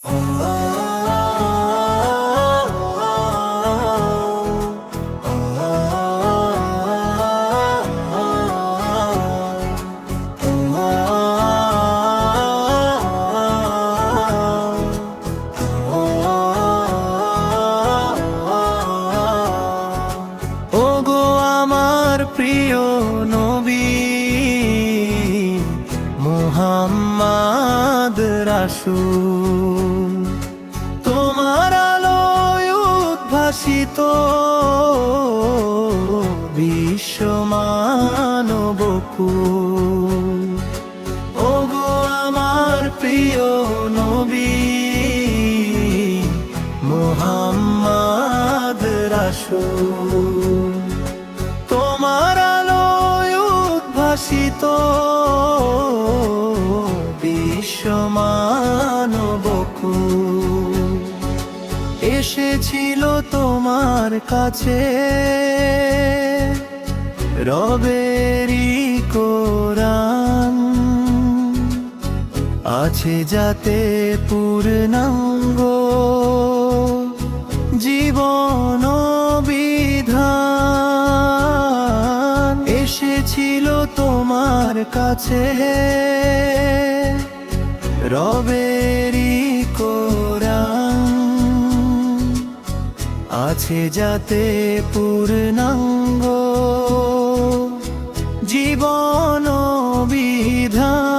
ওগো আমার প্রিয় নবী মুহাম্মদ রাসূল, তোমার আলোয় উদ্ভাসিত বিশ্ব মানবকুল। ওগো আমার প্রিয় নবী মুহাম্মদ রাসূল, তোমার আলোয় উদ্ভাসিত বিশ্ব মানবকুল। এসেছিল তোমার কাছে রবেরই কোরআন, আছে যাতে পূর্ণাঙ্গ জীবন বিধান। এসেছিল তোমার কাছে রবেরই কোরআন, আছে যাতে পূর্ণাঙ্গ জীবন বিধান।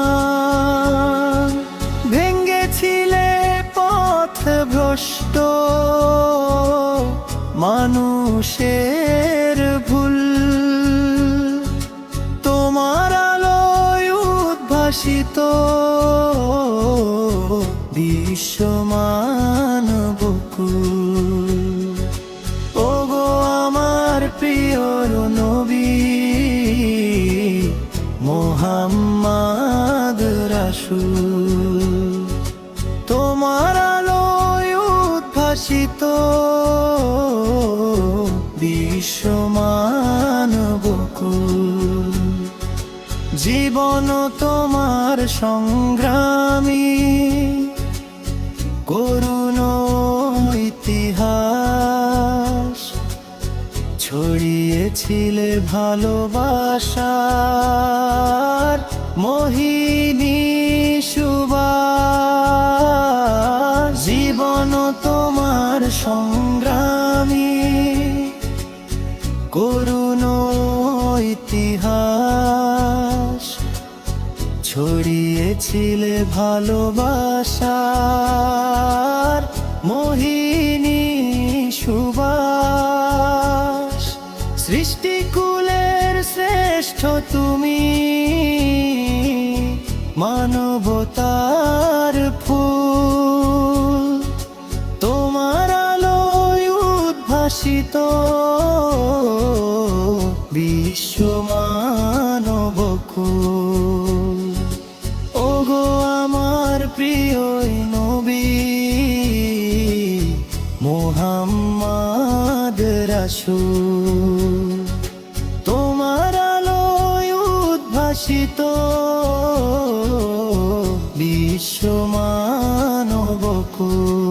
ভেঙ্গেছিলে পথ ভ্রষ্ট মানুষের ভুল, তোমার আলোয় উদ্ভাসিত বিশ্ব মানবকুল। ওগো আমার প্রিয় নবী মুহাম্মদ রাসূল, তোমার আলোয় উদ্ভাসিত বিশ্ব মানবকুল। জীবন তোমার সংগ্রামী করুণ ইতিহাস, ছড়িয়েছিলে ভালোবাসার মোহিনী সুবাস। জীবন তোমার সংগ্রামী করুণ ইতিহাস, ছড়িয়েছিলে ভালোবাসার মোহিনী সুবাস। সৃষ্টিকুলের শ্রেষ্ঠ তুমি, মানবতার ফুল, তোমার আলোয় উদ্ভাসিত বিশ্ব মানবকুল। ওগো আমার প্রিয় নবী মুহাম্মদ রাসূল, তোমার আলোয় উদ্ভাসিত বিশ্ব মানবকুল।